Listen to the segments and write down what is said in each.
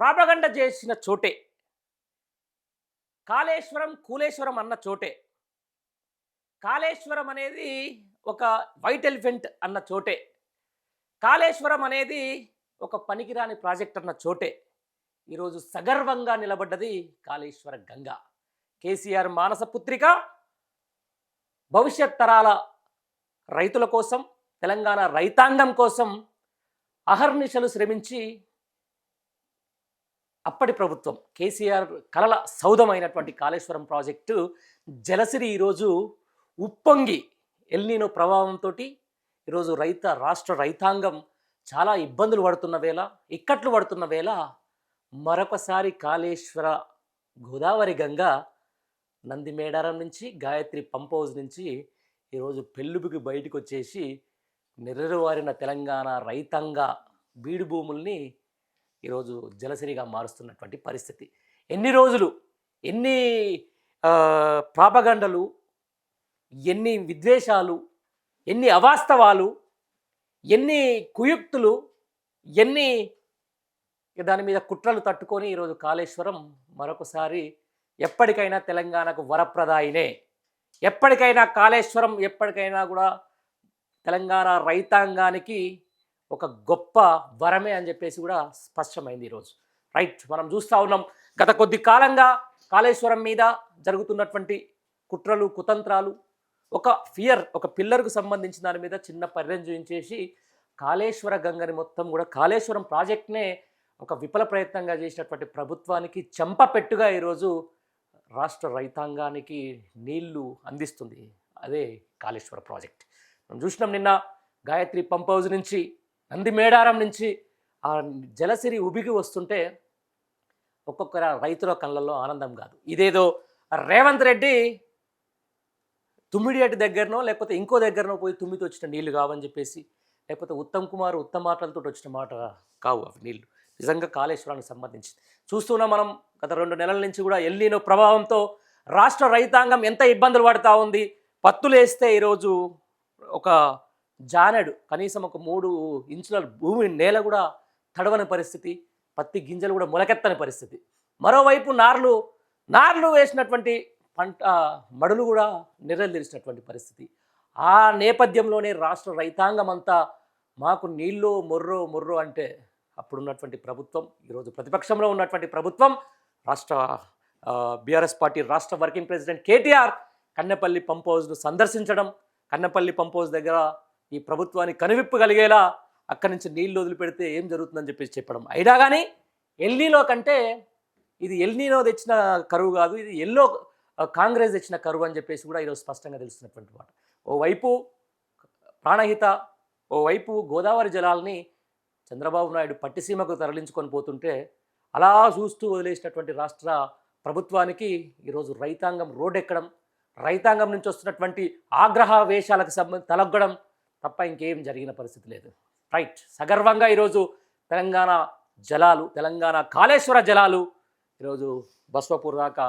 Propaganda చేసిన చోటే, కాళేశ్వరం, కూలేశ్వరం అన్న చోటే, కాళేశ్వరం అనేది ఒక వైట్ ఎలిఫెంట్ అన్న చోటే, కాళేశ్వరం అనేది ఒక పనికిరాని ప్రాజెక్ట్ అన్న చోటే ఈరోజు సగర్వంగా నిలబడ్డది కాళేశ్వర గంగ. కేసీఆర్ మానస పుత్రిక భవిష్యత్ తరాల రైతుల కోసం, తెలంగాణ రైతాంగం కోసం అహర్నిశలు శ్రమించి అప్పటి ప్రభుత్వం కేసీఆర్ కలల సౌధమైనటువంటి కాళేశ్వరం ప్రాజెక్టు జలసిరి ఈరోజు ఉప్పొంగి ఎల్నినో ప్రభావంతో ఈరోజు రాష్ట్ర రైతాంగం చాలా ఇబ్బందులు పడుతున్న వేళ, ఇక్కట్లు పడుతున్న వేళ మరొకసారి కాళేశ్వర గోదావరి గంగ నంది మేడారం నుంచి, గాయత్రి పంప్ హౌస్ నుంచి ఈరోజు పెళ్ళుబికి బయటకు వచ్చేసి నెర్రెరువారిన తెలంగాణ రైతాంగ బీడు భూముల్ని ఈరోజు జలసిరిగా మారుస్తున్నటువంటి పరిస్థితి. ఎన్ని రోజులు, ఎన్ని ప్రాపగండలు, ఎన్ని విద్వేషాలు, ఎన్ని అవాస్తవాలు, ఎన్ని కుయుక్తులు, ఎన్ని దాని మీద కుట్రలు తట్టుకొని ఈరోజు కాళేశ్వరం మరొకసారి ఎప్పటికైనా తెలంగాణకు వరప్రదాయినే, ఎప్పటికైనా కాళేశ్వరం ఎప్పటికైనా కూడా తెలంగాణ రైతాంగానికి ఒక గొప్ప వరమే అని చెప్పేసి కూడా స్పష్టమైంది ఈరోజు. రైట్, మనం చూస్తూ ఉన్నాం గత కొద్ది కాలంగా కాళేశ్వరం మీద జరుగుతున్నటువంటి కుట్రలు, కుతంత్రాలు, ఒక ఒక పిల్లర్కు సంబంధించిన దాని మీద చిన్న పరిరణ చూపించేసి కాళేశ్వర గంగని మొత్తం కూడా కాళేశ్వరం ప్రాజెక్ట్నే ఒక విఫల ప్రయత్నంగా చేసినటువంటి ప్రభుత్వానికి చెంపపెట్టుగా ఈరోజు రాష్ట్ర రైతాంగానికి నీళ్లు అందిస్తుంది అదే కాళేశ్వర ప్రాజెక్ట్. మనం చూసినాం నిన్న గాయత్రి పంప్ హౌస్ నుంచి, నంది మేడారం నుంచి ఆ జలసిరి ఉబికి వస్తుంటే ఒక్కొక్క రైతుల కళ్ళల్లో ఆనందం కాదు. ఇదేదో రేవంత్ రెడ్డి తుమ్మిడియటి దగ్గరనో లేకపోతే ఇంకో దగ్గరనో పోయి తుమ్మితో వచ్చిన నీళ్లు కావని చెప్పేసి, లేకపోతే ఉత్తమ్ కుమార్ ఉత్తమ మాటలతో వచ్చిన మాట కావు అవి నీళ్లు. నిజంగా కాళేశ్వరానికి సంబంధించి చూస్తున్నాం మనం గత 2 నెలల నుంచి కూడా ఎల్నినో ప్రభావంతో రాష్ట్ర రైతాంగం ఎంత ఇబ్బందులు పడుతూ ఉంది. పత్తులు వేస్తే ఈరోజు ఒక జానెడు కనీసం ఒక 3 ఇంచుల భూమి నేల కూడా తడవని పరిస్థితి, పత్తి గింజలు కూడా మొలకెత్తని పరిస్థితి. మరోవైపు నార్లు వేసినటువంటి పంట మడులు కూడా నిరలిరిచినటువంటి పరిస్థితి. ఆ నేపథ్యంలోనే రాష్ట్ర రైతాంగం అంతా మాకు నీళ్ళు మొర్రో అంటే అప్పుడున్నటువంటి ప్రభుత్వం, ఈరోజు ప్రతిపక్షంలో ఉన్నటువంటి ప్రభుత్వం, రాష్ట్ర బీఆర్ఎస్ పార్టీ రాష్ట్ర working president KTR Kannepalli pump హౌస్ను సందర్శించడం, కన్నెపల్లి పంప్ హౌస్ దగ్గర ఈ ప్రభుత్వాన్ని కనువిప్పు కలిగేలా అక్కడి నుంచి నీళ్లు వదిలిపెడితే ఏం జరుగుతుందని చెప్పేసి చెప్పడం. అయినా కానీ ఎల్నీలో కంటే ఇది ఎల్నీలో తెచ్చిన కరువు కాదు, ఇది కాంగ్రెస్ తెచ్చిన కరువు అని చెప్పేసి కూడా ఈరోజు స్పష్టంగా తెలుస్తున్నటువంటి మాట. ఓవైపు ప్రాణహిత, ఓవైపు గోదావరి జలాల్ని చంద్రబాబు నాయుడు పట్టిసీమకు తరలించుకొని పోతుంటే అలా చూస్తూ వదిలేసినటువంటి రాష్ట్ర ప్రభుత్వానికి ఈరోజు రైతాంగం రోడ్డెక్కడం, రైతాంగం నుంచి వస్తున్నటువంటి ఆగ్రహ వేషాలకు తలగ్గడం తప్ప ఇంకేం జరిగిన పరిస్థితి లేదు. రైట్, సగర్వంగా ఈరోజు తెలంగాణ జలాలు, తెలంగాణ కాళేశ్వర జలాలు ఈరోజు బస్వపూర్ దాకా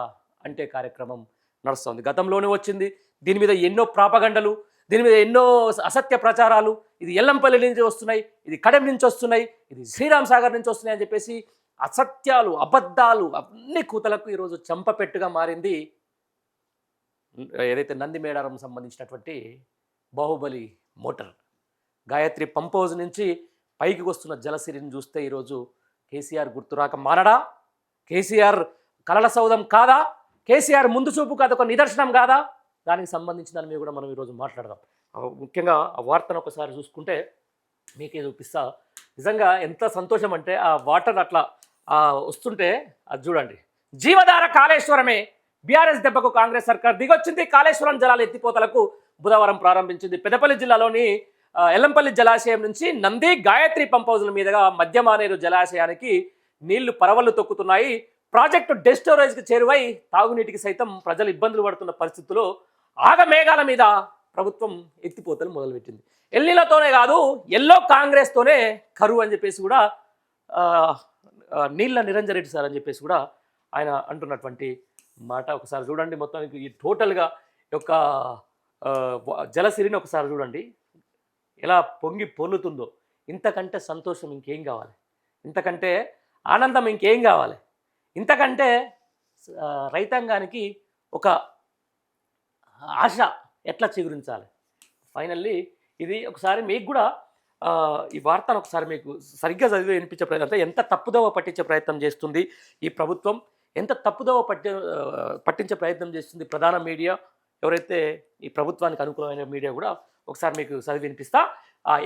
అంటే కార్యక్రమం నడుస్తుంది. గతంలోనే వచ్చింది, దీని మీద ఎన్నో ప్రాపగండలు, దీని మీద ఎన్నో అసత్య ప్రచారాలు, ఇది ఎల్లంపల్లి నుంచి వస్తున్నాయి, ఇది కడెం నుంచి వస్తున్నాయి, ఇది శ్రీరామ్ సాగర్ నుంచి వస్తున్నాయి అని చెప్పేసి అసత్యాలు, అబద్ధాలు అన్ని కూతలకు ఈరోజు చెంపపెట్టుగా మారింది ఏదైతే నంది మేడారం సంబంధించినటువంటి Baahubali motor. Gayatri pump house నుంచి పైకి వస్తున్న జలసిరిని చూస్తే ఈరోజు కేసీఆర్ గుర్తురాక మానడా? కేసీఆర్ కలల సౌధం కాదా? కేసీఆర్ ముందు చూపు కాదు, ఒక నిదర్శనం కాదా? దానికి సంబంధించిన దాని మీద కూడా మనం ఈరోజు మాట్లాడదాం. ముఖ్యంగా ఆ వార్తను ఒకసారి చూసుకుంటే మీకే చూపిస్తా. నిజంగా ఎంత సంతోషం అంటే ఆ వాటర్ అట్లా వస్తుంటే అది చూడండి. జీవధార కాళేశ్వరమే, బీఆర్ఎస్ దెబ్బకు కాంగ్రెస్ సర్కార్ దిగొచ్చింది, కాళేశ్వరం జలాల ఎత్తిపోతలకు బుధవారం ప్రారంభించింది. పెద్దపల్లి జిల్లాలోని ఎల్లంపల్లి జలాశయం నుంచి నంది, గాయత్రి పంప్ హౌజ్ల మీదుగా మధ్యమానేరు జలాశయానికి నీళ్లు పరవళ్లు తొక్కుతున్నాయి. ప్రాజెక్టు డెడ్ స్టోరేజ్కి చేరువై తాగునీటికి సైతం ప్రజలు ఇబ్బందులు పడుతున్న పరిస్థితుల్లో ఆగమేఘాల మీద ప్రభుత్వం ఎత్తిపోతలు మొదలుపెట్టింది. ఎల్నీలతోనే కాదు, ఎల్లో కాంగ్రెస్తోనే కరువు అని చెప్పేసి కూడా నీళ్ళ నిరంజన్ రెడ్డి సార్ అని చెప్పేసి కూడా ఆయన అంటున్నటువంటి మాట ఒకసారి చూడండి. మొత్తానికి ఈ టోటల్గా యొక్క జలసిరిని ఒకసారి చూడండి ఎలా పొంగి పొర్లుతుందో. ఇంతకంటే సంతోషం ఇంకేం కావాలి? ఇంతకంటే ఆనందం ఇంకేం కావాలి? ఇంతకంటే రైతాంగానికి ఒక ఆశ ఎట్లా చిగురించాలి? ఫైనల్లీ ఇది ఒకసారి మీకు కూడా ఈ వార్తను ఒకసారి మీకు సరిగ్గా చదివి వినిపించే ప్రయత్నం, అంటే ఎంత తప్పుదోవ పట్టించే ప్రయత్నం చేస్తుంది ఈ ప్రభుత్వం, ఎంత తప్పుదోవ పట్టించే ప్రయత్నం చేస్తుంది ప్రధాన మీడియా, ఎవరైతే ఈ ప్రభుత్వానికి అనుకూలమైన మీడియా కూడా ఒకసారి మీకు చదివి వినిపిస్తా.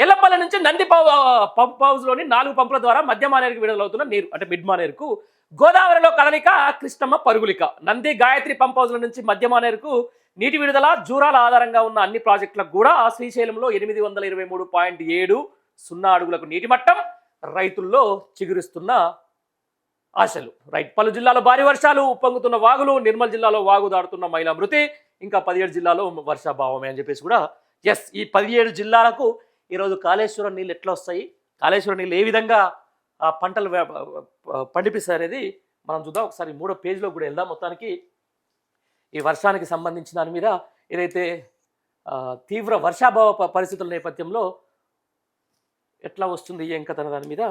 ఎల్లపల్లి నుంచి నంది పంప్ హౌస్లోని 4 పంపుల ద్వారా మధ్య మానేరుకు విడుదలవుతున్న నీరు, అంటే మిడ్ మానేరుకు గోదావరిలో కదలిక, కృష్ణమ్మ పరుగులిక. నంది గాయత్రి పంప్ హౌస్ల నుంచి మధ్య మానేరుకు నీటి విడుదల, జూరాల ఆధారంగా ఉన్న అన్ని ప్రాజెక్టులకు కూడా శ్రీశైలంలో 823.70 అడుగులకు నీటి మట్టం, రైతుల్లో చిగురిస్తున్న ఆశలు. రైట్. పలు జిల్లాలో భారీ వర్షాలు, ఉప్పొంగుతున్న వాగులు, నిర్మల్ జిల్లాలో వాగు దాడుతున్న మహిళా మృతి, ఇంకా 17 జిల్లాలో వర్షాభావమే అని చెప్పేసి కూడా ఈ 17 జిల్లాలకు ఈరోజు కాళేశ్వరం నీళ్ళు ఎట్లా వస్తాయి, కాళేశ్వరం నీళ్ళు ఏ విధంగా పంటలు పండిపిస్తాయి అనేది మనం చూద్దాం. ఒకసారి 3వ పేజీలో కూడా వెళ్దాం. మొత్తానికి ఈ వర్షానికి సంబంధించిన దాని మీద ఏదైతే తీవ్ర వర్షాభావ పరిస్థితుల నేపథ్యంలో ఎట్లా వస్తుంది ఏం కథ దాని మీద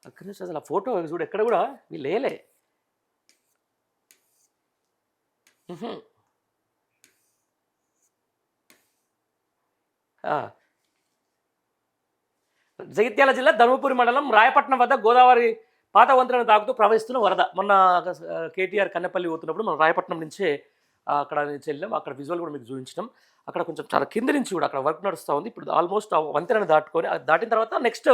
అక్కడి నుంచి అసలు ఆ ఫోటో చూడు, ఎక్కడ కూడా వీళ్ళు లేలే. జగిత్యాల జిల్లా ధర్మపురి మండలం రాయపట్నం వద్ద గోదావరి పాత వంతెనను తాకుతూ ప్రవహిస్తున్న వరద. మొన్న కేటీఆర్ కన్నెపల్లి పోతున్నప్పుడు మనం రాయపట్నం నుంచే అక్కడ నుంచి వెళ్ళాం. అక్కడ విజువల్ కూడా మీకు చూపించడం. అక్కడ కొంచెం చాలా కింద నుంచి కూడా అక్కడ వర్క్ నడుస్తూ ఉంది. ఇప్పుడు ఆల్మోస్ట్ ఆ వంతెనను దాటిన తర్వాత నెక్స్ట్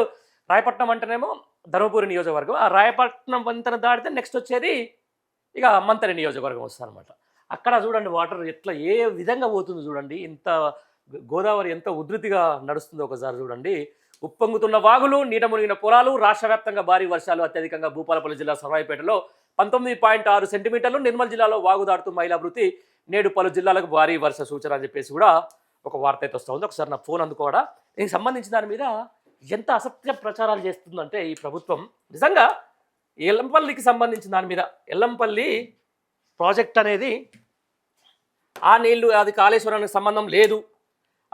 రాయపట్నం అంటేనేమో ధర్మపురి నియోజకవర్గం, ఆ రాయపట్నం వంతెన దాటితే నెక్స్ట్ వచ్చేది ఇక మంతరి నియోజకవర్గం వస్తుంది అనమాట. అక్కడ చూడండి వాటర్ ఎట్లా ఏ విధంగా పోతుంది చూడండి, ఇంత గోదావరి ఎంత ఉధృతిగా నడుస్తుందో ఒకసారి చూడండి. ఉప్పొంగుతున్న వాగులు, నీట మునిగిన పొలాలు, రాష్ట్ర వ్యాప్తంగా భారీ వర్షాలు. అత్యధికంగా భూపాలపల్లి జిల్లా సర్వాయిపేటలో 19.6 సెంటీమీటర్లు, నిర్మల్ జిల్లాలో వాగు దాటుతూ మహిళా మృతి. నేడు పలు జిల్లాలకు భారీ వర్ష సూచన అని చెప్పేసి కూడా ఒక వార్త అయితే వస్తూ ఉంది. ఒకసారి నా ఫోన్ అందుకోవడా, దీనికి సంబంధించిన దాని మీద ఎంత అసత్య ప్రచారాలు చేస్తుందంటే ఈ ప్రభుత్వం. నిజంగా ఎల్లంపల్లికి సంబంధించిన దాని మీద, ఎల్లంపల్లి ప్రాజెక్ట్ అనేది ఆ నీళ్లు అది కాళేశ్వరానికి సంబంధం లేదు.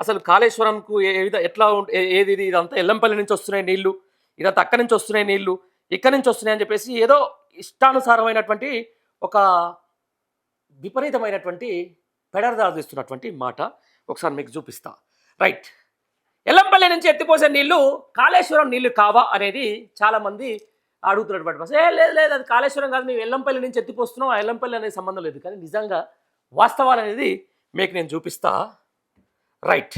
అసలు కాళేశ్వరంకు ఎట్లా ఏది ఇదంతా ఎల్లంపల్లి నుంచి వస్తున్నాయి నీళ్లు, ఇదంతా అక్కడి నుంచి వస్తున్నాయి నీళ్లు, ఇక్కడి నుంచి వస్తున్నాయి అని చెప్పేసి ఏదో ఇష్టానుసారమైనటువంటి ఒక విపరీతమైనటువంటి పెడరదారు తీస్తున్నటువంటి మాట ఒకసారి మీకు చూపిస్తా. రైట్. ఎల్లంపల్లి నుంచి ఎత్తిపోసే నీళ్లు కాళేశ్వరం నీళ్లు కావా అనేది చాలామంది అడుగుతున్నటువంటి ప్రశ్న. లేదు లేదు, అది కాళేశ్వరం కాదు, మేము ఎల్లంపల్లి నుంచి ఎత్తిపోస్తున్నాం, ఆ ఎల్లంపల్లి అనేది సంబంధం లేదు. కానీ నిజంగా వాస్తవాలు అనేది మీకు నేను చూపిస్తా. రైట్.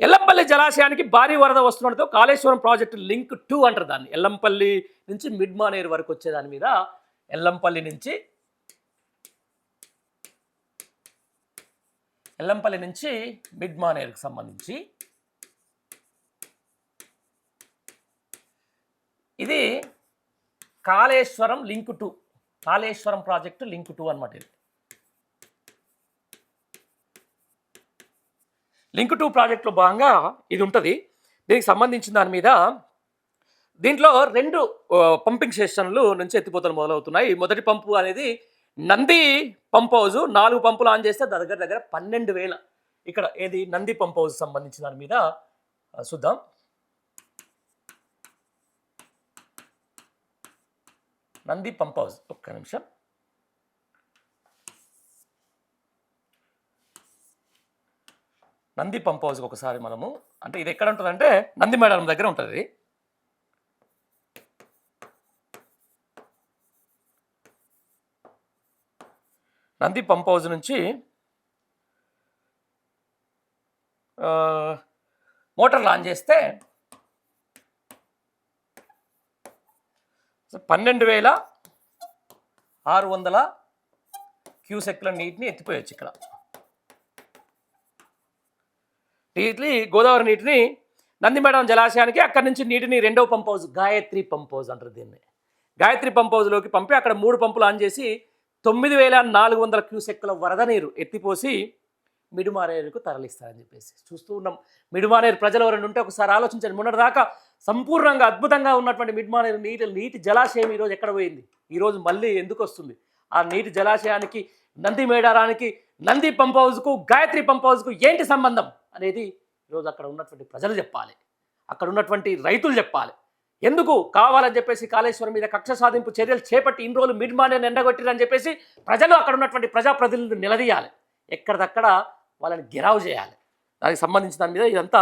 ఎల్లంపల్లి జలాశయానికి భారీ వరద వస్తుండటంతో కాళేశ్వరం ప్రాజెక్టు లింక్ 2 అంటారు దాన్ని. ఎల్లంపల్లి నుంచి మిడ్ మానేరు వరకు వచ్చే దాని మీద ఎల్లంపల్లి నుంచి మిడ్ మానేరుకు సంబంధించి ఇది Kaleshwaram link 2, Kaleshwaram project link 2 అనమాట. ఇది లింక్ 2 ప్రాజెక్టులో భాగంగా ఇది ఉంటుంది. దీనికి సంబంధించిన దాని మీద దీంట్లో 2 పంపింగ్ స్టేషన్లు నుంచి ఎత్తిపోతలు మొదలవుతున్నాయి. మొదటి పంపు అనేది నంది పంప్ హౌస్, 4 పంపులు ఆన్ చేస్తే దగ్గర 12,000. ఇక్కడ ఏది నంది పంప్ హౌస్ సంబంధించిన దాని మీద చూద్దాం. నంది పంప్ హౌస్, ఒక్క నిమిషం. నంది పంప్ హౌస్కి ఒకసారి మనము, అంటే ఇది ఎక్కడ ఉంటుందంటే నంది మేడారం దగ్గర ఉంటుంది. నంది పంప్ హౌస్ నుంచి మోటార్లు ఆన్ చేస్తే 12,600 క్యూసెక్ల నీటిని ఎత్తిపోయచ్చు. ఇక్కడ నీటిని, గోదావరి నీటిని నందిమేడం జలాశయానికి, అక్కడి నుంచి నీటిని 2వ pump house, Gayatri pump house అంటారు దీన్ని, గాయత్రి పంప్ హౌస్లోకి పంపి అక్కడ 3 పంపులు ఆన్ చేసి 9,400 క్యూసెక్కుల వరద నీరు ఎత్తిపోసి మిడుమానేరుకు తరలిస్తారని చెప్పేసి చూస్తూ ఉన్నాం. మిడుమానేరు ప్రజలు ఎవరైనా ఉంటే ఒకసారి ఆలోచించండి. మొన్నటిదాకా సంపూర్ణంగా అద్భుతంగా ఉన్నటువంటి మిడుమానేరు నీటి జలాశయం ఈరోజు ఎక్కడ పోయింది, ఈరోజు మళ్ళీ ఎందుకు వస్తుంది? ఆ నీటి జలాశయానికి, నంది మేడారానికి, నంది పంప్ హౌస్కు, గాయత్రి పంప్ హౌస్కు ఏంటి సంబంధం అనేది ఈరోజు అక్కడ ఉన్నటువంటి ప్రజలు చెప్పాలి, అక్కడ ఉన్నటువంటి రైతులు చెప్పాలి. ఎందుకు కావాలని చెప్పేసి కాళేశ్వరం మీద కక్ష సాధింపు చర్యలు చేపట్టి ఇన్ని రోజులు మిడ్ మార్నింగ్ ఎండగొట్టిరని చెప్పేసి ప్రజలు అక్కడ ఉన్నటువంటి ప్రజాప్రతినిధులు నిలదీయాలి, ఎక్కడిదక్కడ వాళ్ళని గిరావు చేయాలి. దానికి సంబంధించిన దాని మీద ఇదంతా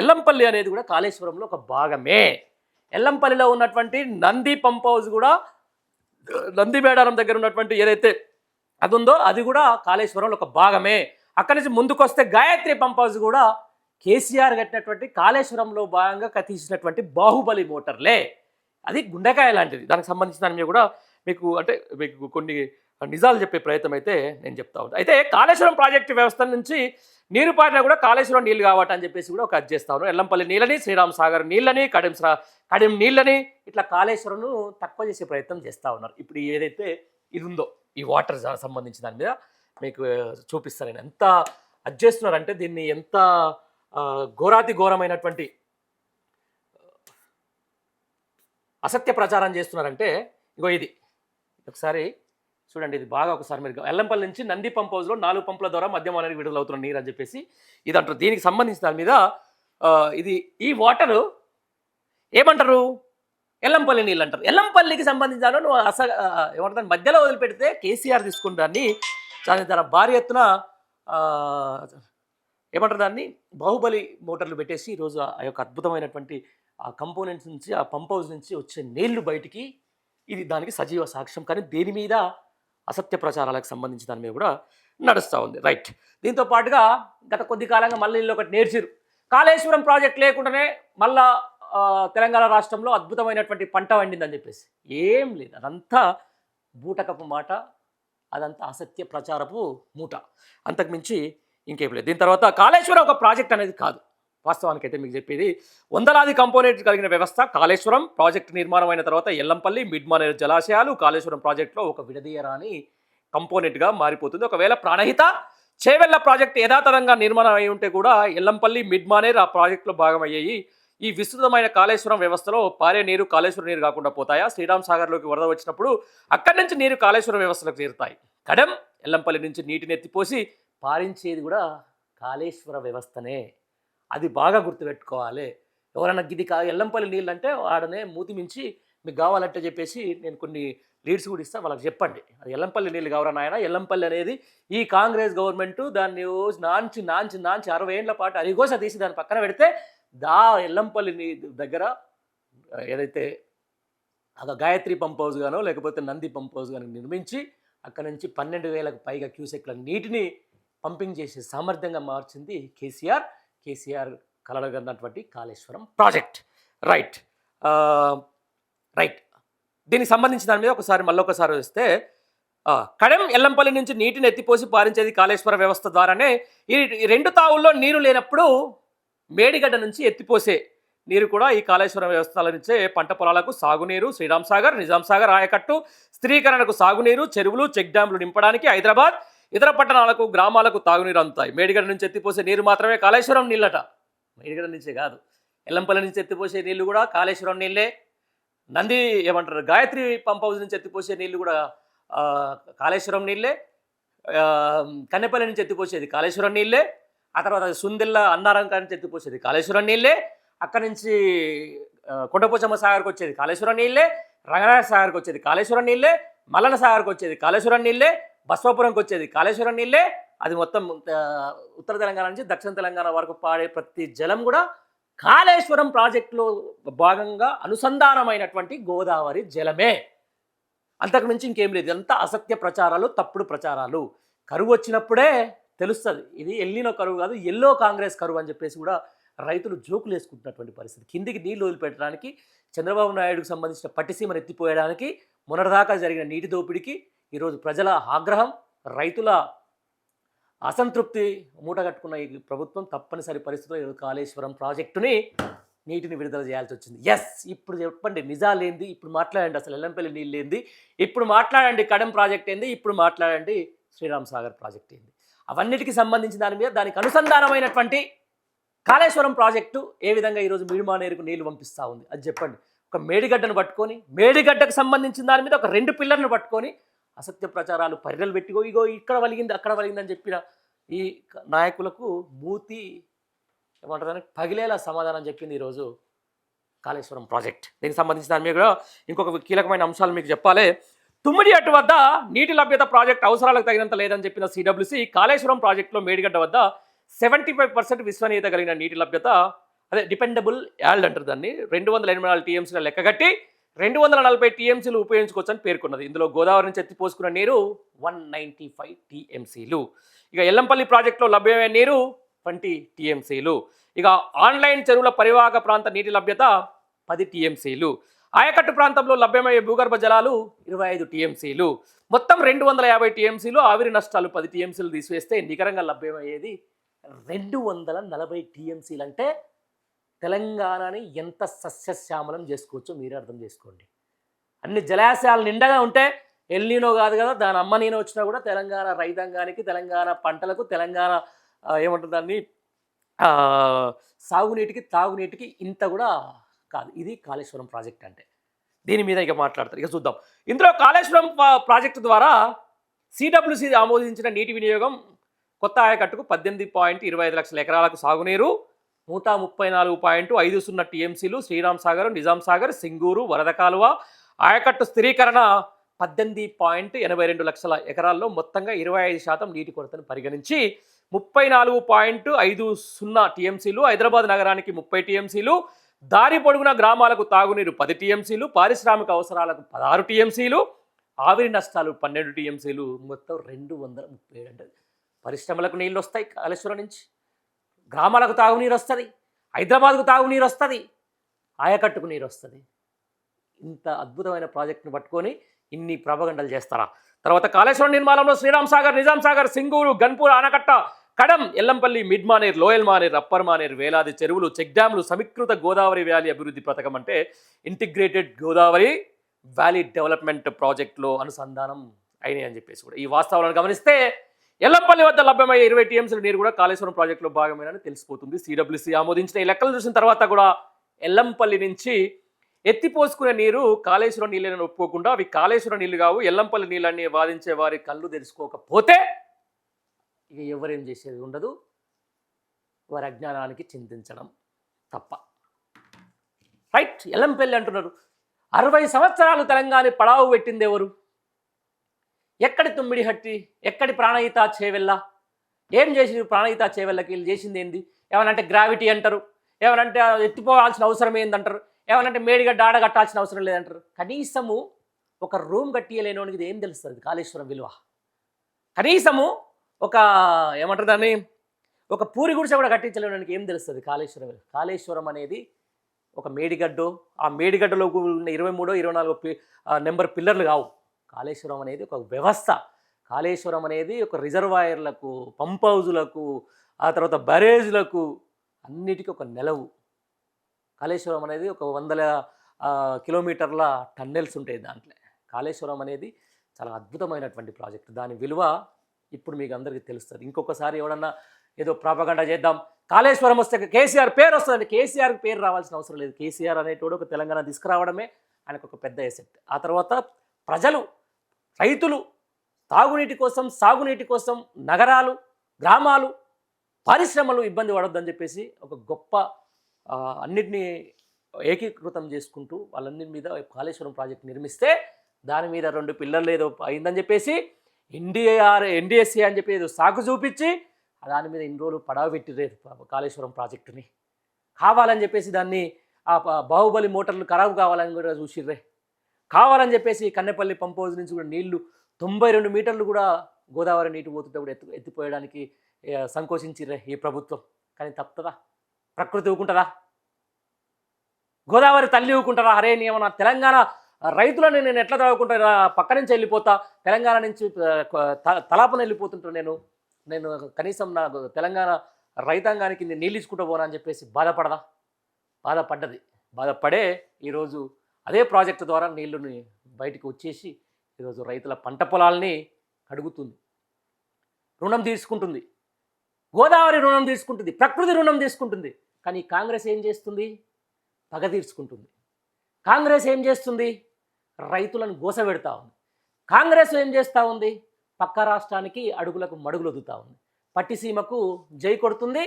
ఎల్లంపల్లి అనేది కూడా కాళేశ్వరంలో ఒక భాగమే. ఎల్లంపల్లిలో ఉన్నటువంటి నంది పంప్ హౌస్ కూడా, నంది మేడారం దగ్గర ఉన్నటువంటి ఏదైతే అది ఉందో అది కూడా కాళేశ్వరంలో ఒక భాగమే. అక్కడి నుంచి ముందుకు వస్తే గాయత్రి పంప్ హౌస్ కూడా కేసీఆర్ కట్టినటువంటి కాళేశ్వరంలో భాగంగా తీసినటువంటి బాహుబలి మోటార్లే. అది గుండెకాయ లాంటిది. దానికి సంబంధించిన దాని మీద కూడా మీకు కొన్ని నిజాలు చెప్పే ప్రయత్నం అయితే నేను చెప్తా ఉంటాను. అయితే కాళేశ్వరం ప్రాజెక్టు వ్యవస్థ నుంచి నీరు పారినా కూడా కాళేశ్వరం నీళ్ళు కావట అని చెప్పేసి కూడా ఒక అది చేస్తాను. ఎల్లంపల్లి నీళ్ళని, శ్రీరామ్ సాగర్ నీళ్ళని, కడియం నీళ్ళని ఇట్లా కాళేశ్వరం తక్కువ చేసే ప్రయత్నం చేస్తూ ఉన్నారు. ఇప్పుడు ఏదైతే ఇది ఉందో ఈ వాటర్ సంబంధించిన దాని మీద మీకు చూపిస్తాను నేను. ఎంత అది చేస్తున్నారంటే దీన్ని ఎంత ఘోరాతి ఘోరమైనటువంటి అసత్య ప్రచారం చేస్తున్నారంటే ఇగో ఇది ఒకసారి చూడండి. ఇది బాగా ఒకసారి మీరు ఎల్లంపల్లి నుంచి నంది పంప్ హౌస్లో 4 పంపుల ద్వారా మధ్య అనేది విడుదలవుతున్న నీరు అని చెప్పేసి ఇది అంటారు. దీనికి సంబంధించిన దాని మీద ఇది ఈ వాటరు ఏమంటారు, ఎల్లంపల్లి నీళ్ళు అంటారు. ఎల్లంపల్లికి సంబంధించిన నువ్వు ఏమంటారు మధ్యలో వదిలిపెడితే కేసీఆర్ తీసుకున్న దాన్ని చాలా భారీ ఎత్తున ఏమంటారు దాన్ని బాహుబలి మోటార్లు పెట్టేసి ఈరోజు ఆ యొక్క అద్భుతమైనటువంటి ఆ కంపోనెంట్స్ నుంచి, ఆ పంప్ హౌస్ నుంచి వచ్చే నీళ్లు బయటికి, ఇది దానికి సజీవ సాక్ష్యం. కానీ దేని మీద అసత్య ప్రచారాలకు సంబంధించి దాని మీద కూడా నడుస్తూ ఉంది. రైట్. దీంతో పాటుగా గత కొద్ది కాలంగా మళ్ళీ వీళ్ళు ఒకటి నేర్చిరు. కాళేశ్వరం ప్రాజెక్ట్ లేకుండానే మళ్ళా తెలంగాణ రాష్ట్రంలో అద్భుతమైనటువంటి పంట వండిందని చెప్పేసి ఏం లేదు. అదంతా బూటకపు మాట, అదంతా అసత్య ప్రచారపు మూట, అంతకుమించి ఇంకేం లేదు. దీని తర్వాత కాళేశ్వరం ఒక ప్రాజెక్ట్ అనేది కాదు. వాస్తవానికి అయితే మీకు చెప్పేది వందలాది కంపోనెంట్ కలిగిన వ్యవస్థ కాళేశ్వరం ప్రాజెక్టు నిర్మాణం అయిన తర్వాత ఎల్లంపల్లి, మిడ్మానేరు జలాశయాలు కాళేశ్వరం ప్రాజెక్టులో ఒక విడదీయరాని కంపోనెంట్గా మారిపోతుంది. ఒకవేళ ప్రాణహిత చేవెళ్ల ప్రాజెక్టు యథాతథంగా నిర్మాణం అయి ఉంటే కూడా ఎల్లంపల్లి, మిడ్మానేరు ఆ ప్రాజెక్టులో భాగమయ్యాయి. ఈ విస్తృతమైన కాళేశ్వరం వ్యవస్థలో పారే నీరు కాళేశ్వరం నీరు కాకుండా పోతాయా? శ్రీరామ్ సాగర్లోకి వరద వచ్చినప్పుడు అక్కడి నుంచి నీరు కాళేశ్వరం వ్యవస్థలోకి చేరుతాయి. కడెం ఎల్లంపల్లి నుంచి నీటిని ఎత్తిపోసి పారించేది కూడా కాళేశ్వర వ్యవస్థనే. అది బాగా గుర్తుపెట్టుకోవాలి. ఎవరైనా గిది ఎల్లంపల్లి నీళ్ళు అంటే ఆడనే మూతి మించి మీకు కావాలంటే చెప్పేసి నేను కొన్ని లీడ్స్ కూడా ఇస్తాను, వాళ్ళకి చెప్పండి అది ఎల్లంపల్లి నీళ్ళు కావరా నాయన. ఎల్లంపల్లి అనేది ఈ కాంగ్రెస్ గవర్నమెంట్ దాన్ని నాంచి 60 ఏళ్ల పాటు అరిగోస తీసి దాని పక్కన పెడితే ఎల్లంపల్లి దగ్గర ఏదైతే ఒక గాయత్రి పంప్ హౌస్ గానో లేకపోతే నంది పంప్ హౌస్ గానో నిర్మించి అక్కడ నుంచి 12,000కు పైగా క్యూసెక్ల నీటిని పంపింగ్ చేసే సామర్థ్యంగా మార్చింది కేసీఆర్ కలలుగన్నటువంటి కాళేశ్వరం ప్రాజెక్ట్. రైట్. దీనికి సంబంధించిన దాని మీద మళ్ళొకసారి వస్తే కడెం ఎల్లంపల్లి నుంచి నీటిని ఎత్తిపోసి పారించేది కాళేశ్వర వ్యవస్థ ద్వారానే. ఈ 2 తావుల్లో నీరు లేనప్పుడు మేడిగడ్డ నుంచి ఎత్తిపోసే నీరు కూడా ఈ కాళేశ్వరం వ్యవస్థల నుంచే పంట పొలాలకు సాగునీరు, శ్రీరామ్ సాగర్, నిజాం సాగర్ ఆయకట్టు స్థిరీకరణకు సాగునీరు, చెరువులు, చెక్ డ్యాంలు నింపడానికి హైదరాబాద్ ఇతర పట్టణాలకు, గ్రామాలకు తాగునీరు అందుతాయి. మేడిగడ్డ నుంచి ఎత్తిపోసే నీరు మాత్రమే కాళేశ్వరం నీళ్ళట. మేడిగడ్డ నుంచే కాదు, ఎల్లంపల్లి నుంచి ఎత్తిపోసే నీళ్లు కూడా కాళేశ్వరం నీళ్ళే. గాయత్రి పంప్ హౌస్ నుంచి ఎత్తిపోసే నీళ్లు కూడా కాళేశ్వరం నీళ్ళే. కన్నెపల్లి నుంచి ఎత్తిపోసేది కాళేశ్వరం నీళ్ళే. ఆ తర్వాత సుందిల్ల అన్నారం నుంచి ఎత్తిపోసేది కాళేశ్వరం నీళ్ళే. అక్కడి నుంచి కొండపోచమ్మ సాగర్కి వచ్చేది కాళేశ్వరం నీళ్ళే. రంగనాథ సాగర్కి వచ్చేది కాళేశ్వరం నీళ్ళే. మల్లన సాగర్కి వచ్చేది కాళేశ్వరం నీళ్ళే. బస్వాపురంకి వచ్చేది కాళేశ్వరం నీళ్ళే. అది మొత్తం ఉత్తర తెలంగాణ నుంచి దక్షిణ తెలంగాణ వరకు పాడే ప్రతి జలం కూడా కాళేశ్వరం ప్రాజెక్టులో భాగంగా అనుసంధానమైనటువంటి గోదావరి జలమే. అంతకుమించి ఇంకేం లేదు. ఇదంతా అసత్య ప్రచారాలు, తప్పుడు ప్రచారాలు. కరువు వచ్చినప్పుడే తెలుస్తుంది ఇది ఎల్లినో కరువు కాదు, ఎల్లో కాంగ్రెస్ కరువు అని చెప్పేసి కూడా రైతులు జోకులు వేసుకుంటున్నటువంటి పరిస్థితి. కిందికి నీళ్లు వదిలిపెట్టడానికి, చంద్రబాబు నాయుడుకు సంబంధించిన పట్టిసీమను ఎత్తిపోయడానికి, మొన్నటిదాకా జరిగిన నీటి దోపిడికి ఈరోజు ప్రజల ఆగ్రహం, రైతుల అసంతృప్తి మూటగట్టుకున్న ఈ ప్రభుత్వం తప్పనిసరి పరిస్థితుల్లో ఈరోజు కాళేశ్వరం ప్రాజెక్టుని నీటిని విడుదల చేయాల్సి వచ్చింది. ఇప్పుడు చెప్పండి నిజాలేంది, ఇప్పుడు మాట్లాడండి అసలు ఎల్లంపల్లి నీళ్ళు ఏంది, ఇప్పుడు మాట్లాడండి కడెం ప్రాజెక్ట్ ఏంది, ఇప్పుడు మాట్లాడండి శ్రీరామ్ సాగర్ ప్రాజెక్ట్ ఏంది. అవన్నిటికీ సంబంధించిన దాని మీద దానికి అనుసంధానమైనటువంటి కాళేశ్వరం ప్రాజెక్టు ఏ విధంగా ఈరోజు మిడ్మానేరుకు నీళ్లు పంపిస్తూ ఉంది అది చెప్పండి. ఒక మేడిగడ్డను పట్టుకొని, మేడిగడ్డకు సంబంధించిన దాని మీద ఒక 2 పిల్లర్ను పట్టుకొని అసత్య ప్రచారాలు పరిరలు పెట్టుకో ఇగో ఇక్కడ వలిగింది అక్కడ వలిగిందని చెప్పిన ఈ నాయకులకు మూతి ఏమంటారు పగిలేలా సమాధానం చెప్పింది ఈరోజు కాళేశ్వరం ప్రాజెక్ట్. దీనికి సంబంధించిన దాని మీద కూడా ఇంకొక కీలకమైన అంశాలు మీకు చెప్పాలి. తుమ్మిడి అటు వద్ద నీటి లభ్యత ప్రాజెక్ట్ అవసరాలకు తగినంత లేదని చెప్పిన సిడబ్ల్యూసి కాళేశ్వరం ప్రాజెక్టులో మేడిగడ్డ వద్ద 75% విశ్వనీయత కలిగిన నీటి లభ్యత, అదే డిపెండబుల్ యాల్డ్ అంటారు దాన్ని, 284 టీఎంసీల లెక్కగట్టి 240 టీఎంసీలు ఉపయోగించుకోవచ్చని పేర్కొన్నది. ఇందులో గోదావరి నుంచి ఎత్తిపోసుకున్న నీరు 195 టీఎంసీలు. ఇక ఎల్లంపల్లి ప్రాజెక్టులో లభ్యమైన నీరు 20 టీఎంసీలు. ఇక ఆన్లైన్ చెరువుల పరివాహక ప్రాంత నీటి లభ్యత 10 టీఎంసీలు. ఆయకట్టు ప్రాంతంలో లభ్యమయ్యే భూగర్భ జలాలు 25 టీఎంసీలు. మొత్తం 250 టీఎంసీలు. ఆవిరి నష్టాలు 10 టీఎంసీలు తీసివేస్తే నికరంగా లభ్యమయ్యేది 240 టీఎంసీలు. అంటే తెలంగాణని ఎంత సస్యశ్యామలం చేసుకోవచ్చో మీరే అర్థం చేసుకోండి. అన్ని జలాశయాలు నిండగా ఉంటే ఎల్నీనో కాదు కదా, దాని అమ్మ నేను వచ్చినా కూడా తెలంగాణ రైతాంగానికి, తెలంగాణ పంటలకు, తెలంగాణ ఏమంటుంది దాన్ని సాగునీటికి, తాగునీటికి ఇంత కూడా కాదు. ఇది కాళేశ్వరం ప్రాజెక్ట్ అంటే. దీని మీద ఇక మాట్లాడతారు. ఇక చూద్దాం. ఇందులో కాళేశ్వరం ప్రాజెక్టు ద్వారా సిడబ్ల్యూసి ఆమోదించిన నీటి వినియోగం కొత్త ఆయకట్టుకు 18.25 లక్షల ఎకరాలకు సాగునీరు, 134.50 టీఎంసీలు. శ్రీరామ్ సాగర్, నిజాం సాగర్, సింగూరు, వరద కాలువ ఆయకట్టు స్థిరీకరణ 18.82 లక్షల ఎకరాల్లో మొత్తంగా 25% నీటి కొరతను పరిగణించి 34.50 టీఎంసీలు. హైదరాబాద్ నగరానికి 30 టీఎంసీలు. దారి పొడుగున గ్రామాలకు తాగునీరు 10 టీఎంసీలు. పారిశ్రామిక అవసరాలకు 16 టీఎంసీలు. ఆవిరి నష్టాలు 12 టీఎంసీలు. మొత్తం 237. అంటే పరిశ్రమలకు నీళ్ళు వస్తాయి కాళేశ్వరం నుంచి, గ్రామాలకు తాగునీరు వస్తుంది, హైదరాబాద్కు తాగునీరు వస్తుంది, ఆయకట్టుకు నీరు వస్తుంది. ఇంత అద్భుతమైన ప్రాజెక్టును పట్టుకొని ఇన్ని ప్రభగండలు చేస్తారా? తర్వాత కాళేశ్వరం నిర్మాణంలో శ్రీరామ్ సాగర్, నిజాం సాగర్, సింగూరు, గన్పూర్ ఆనకట్ట, Kadam, Yellampalli, mid Maner, loyal Maner, upper Maner, వేలాది చెరువులు, చెక్ డ్యాంలు, సమీకృత గోదావరి వ్యాలీ అభివృద్ధి పథకం అంటే ఇంటిగ్రేటెడ్ గోదావరి వ్యాలీ డెవలప్మెంట్ ప్రాజెక్టులో అనుసంధానం అయినాయి అని చెప్పేసి కూడా ఈ వాస్తవాలను గమనిస్తే ఎల్లంపల్లి వద్ద లభ్యమయ్యే 20 టీఎంసీల నీరు కూడా కాళేశ్వరం ప్రాజెక్టులో భాగమేనని తెలిసిపోతుంది. సిడబ్ల్యూసి ఆమోదించిన ఈ లెక్కలు చూసిన తర్వాత కూడా ఎల్లంపల్లి నుంచి ఎత్తిపోసుకునే నీరు కాళేశ్వరం నీళ్ళని ఒప్పుకోకుండా అవి కాళేశ్వరం నీళ్ళు కావు, ఎల్లంపల్లి నీళ్ళని వాదించే వారి కళ్ళు తెరుచుకోకపోతే ఇక ఎవరేం చేసేది ఉండదు. వారి అజ్ఞానానికి చింతించడం తప్ప. రైట్. ఎల్లంపల్లి అంటున్నారు. 60 సంవత్సరాలు తెలంగాణ పడావు పెట్టింది ఎవరు? ఎక్కడి తుమ్మిడి హట్టి, ఎక్కడి ప్రాణహిత చేవెళ్ళ? ఏం చేసి ప్రాణహిత చేవెళ్ళకి వీళ్ళు చేసింది ఏంది? ఏమనంటే గ్రావిటీ అంటారు, ఏమనంటే ఎత్తిపోవాల్సిన అవసరం ఏందంటారు, ఏమనంటే మేడిగడ్డ ఆడ కట్టాల్సిన అవసరం లేదంటారు. కనీసము ఒక రూమ్ కట్టియలేనోనికి ఇది ఏం తెలుస్తుంది కాళేశ్వరం విలువ? కనీసము ఒక ఏమంటారు దాన్ని, ఒక పూరి గుడిసె కూడా కట్టించలేనోనికి ఏం తెలుస్తుంది కాళేశ్వరం విలువ? కాళేశ్వరం అనేది ఒక మేడిగడ్డో, ఆ మేడిగడ్డలో ఉన్న 23, 24 నెంబర్ పిల్లర్లు కావు. కాళేశ్వరం అనేది ఒక వ్యవస్థ. కాళేశ్వరం అనేది ఒక రిజర్వాయర్లకు, పంప్ హౌజులకు, ఆ తర్వాత బ్యారేజ్లకు, అన్నిటికీ ఒక నెలవు. కాళేశ్వరం అనేది ఒక 100 కిలోమీటర్ల టన్నెల్స్ ఉంటాయి దాంట్లో. కాళేశ్వరం అనేది చాలా అద్భుతమైనటువంటి ప్రాజెక్ట్. దాని విలువ ఇప్పుడు మీకు అందరికీ తెలుస్తుంది. ఇంకొకసారి ఎవడన్నా ఏదో ప్రాపగండా చేద్దాం, కాళేశ్వరం వస్తే కేసీఆర్ పేరు వస్తుందండి. కేసీఆర్కి పేరు రావాల్సిన అవసరం లేదు. కేసీఆర్ అనేటోడు ఒక తెలంగాణ తీసుకురావడమే ఆయనకు ఒక పెద్ద ఎసెట్. ఆ తర్వాత ప్రజలు, రైతులు తాగునీటి కోసం, సాగునీటి కోసం నగరాలు, గ్రామాలు, పరిశ్రమలు ఇబ్బంది పడొద్దని చెప్పేసి ఒక గొప్ప అన్నిటినీ ఏకీకృతం చేసుకుంటూ వాళ్ళన్నిటి మీద కాళేశ్వరం ప్రాజెక్ట్ నిర్మిస్తే దాని మీద 2 పిల్లర్లు ఏదో అయిందని చెప్పేసి ఎన్డీఎస్సీ అని చెప్పి ఏదో సాకు చూపించి దాని మీద ఇన్ని రోజులు పడవ పెట్టిరేరు కాళేశ్వరం ప్రాజెక్టుని. కావాలని చెప్పేసి దాన్ని ఆ బాహుబలి మోటార్లు ఖరాబు కావాలని కూడా చూసిర్రే. కావాలని చెప్పేసి కన్నెపల్లి పంప్ హౌస్ నుంచి కూడా నీళ్లు 92 మీటర్లు కూడా గోదావరి నీటి పోతుంటే కూడా ఎత్తిపోయడానికి సంకోచించిర్రే ఈ ప్రభుత్వం. కానీ తప్పుతుందా? ప్రకృతి ఊకుంటుందా? గోదావరి తల్లి ఊకుంటారా? అరే ఏమన్నా తెలంగాణ రైతులను నేను ఎట్లా చదువుకుంటా, పక్క నుంచి వెళ్ళిపోతా, తెలంగాణ నుంచి తలాపన వెళ్ళిపోతుంటా, నేను కనీసం నా తెలంగాణ రైతాంగానికి నేను నీళ్ళు ఇచ్చుకుంటూ పోనా అని చెప్పేసి బాధపడదా? బాధపడ్డది. బాధపడే ఈరోజు అదే ప్రాజెక్టు ద్వారా నీళ్ళని బయటకు వచ్చేసి ఈరోజు రైతుల పంట పొలాల్ని కడుగుతుంది, రుణం తీసుకుంటుంది. గోదావరి రుణం తీసుకుంటుంది, ప్రకృతి రుణం తీసుకుంటుంది. కానీ కాంగ్రెస్ ఏం చేస్తుంది? పగ తీర్చుకుంటుంది. కాంగ్రెస్ ఏం చేస్తుంది? రైతులను గోసపెడతా ఉంది. కాంగ్రెస్ ఏం చేస్తూ ఉంది? పక్క రాష్ట్రానికి అడుగులకు మడుగులు వదులుతూ ఉంది. పట్టిసీమకు జై కొడుతుంది,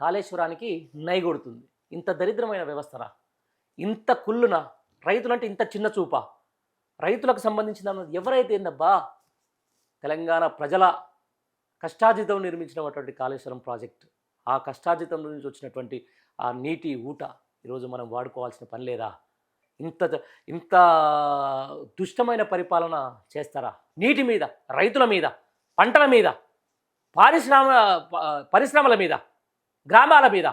కాళేశ్వరానికి నై కొడుతుంది. ఇంత దరిద్రమైన వ్యవస్థరా? ఇంత కుళ్ళున రైతులంటే ఇంత చిన్న చూపా? రైతులకు సంబంధించిన ఎవరైతే ఏందబ్బా తెలంగాణ ప్రజల కష్టార్జితం నిర్మించినటువంటి కాళేశ్వరం ప్రాజెక్ట్. ఆ కష్టార్జితం నుంచి వచ్చినటువంటి ఆ నీటి ఊట ఈరోజు మనం వాడుకోవాల్సిన పని లేదా? ఇంత ఇంత దుష్టమైన పరిపాలన చేస్తారా? నీటి మీద, రైతుల మీద, పంటల మీద, పారిశ్రామ పరిశ్రమల మీద, గ్రామాల మీద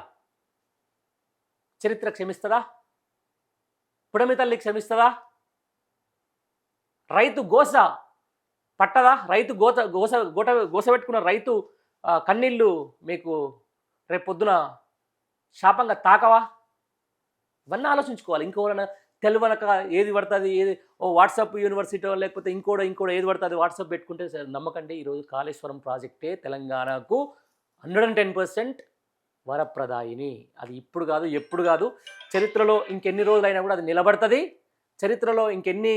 చరిత్ర క్షమిస్తుందా? పుడమి తల్లి క్షమిస్తుందా? రైతు గోస పట్టదా? రైతు గోస పెట్టుకున్న రైతు కన్నీళ్ళు మీకు రేపు పొద్దున శాపంగా తాకవా? ఇవన్నీ ఆలోచించుకోవాలి. ఇంకోరైనా తెలివనక ఏది పడుతుంది, ఏది వాట్సాప్ యూనివర్సిటీ లేకపోతే ఇంకోటి ఏది పడుతుంది వాట్సాప్ పెట్టుకుంటే నమ్మకండి. ఈరోజు కాళేశ్వరం ప్రాజెక్టే తెలంగాణకు 110% వరప్రదాయిని. అది ఇప్పుడు కాదు, ఎప్పుడు కాదు, చరిత్రలో ఇంకెన్ని రోజులైనా కూడా అది నిలబడుతుంది. చరిత్రలో ఇంకెన్ని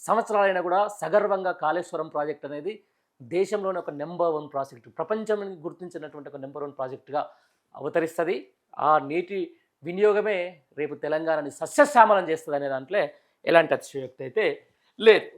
సంవత్సరాలైనా కూడా సగర్వంగా కాళేశ్వరం ప్రాజెక్ట్ అనేది దేశంలోనే ఒక నెంబర్ 1 ప్రాజెక్టు, ప్రపంచం గుర్తించినటువంటి ఒక నెంబర్ 1 ప్రాజెక్టుగా అవతరిస్తుంది. ఆ నీటి వినియోగమే రేపు తెలంగాణని సస్యశ్యామలం చేస్తుంది అనే దాంట్లో ఎలాంటి అతిశయోక్తి అయితే లేదు.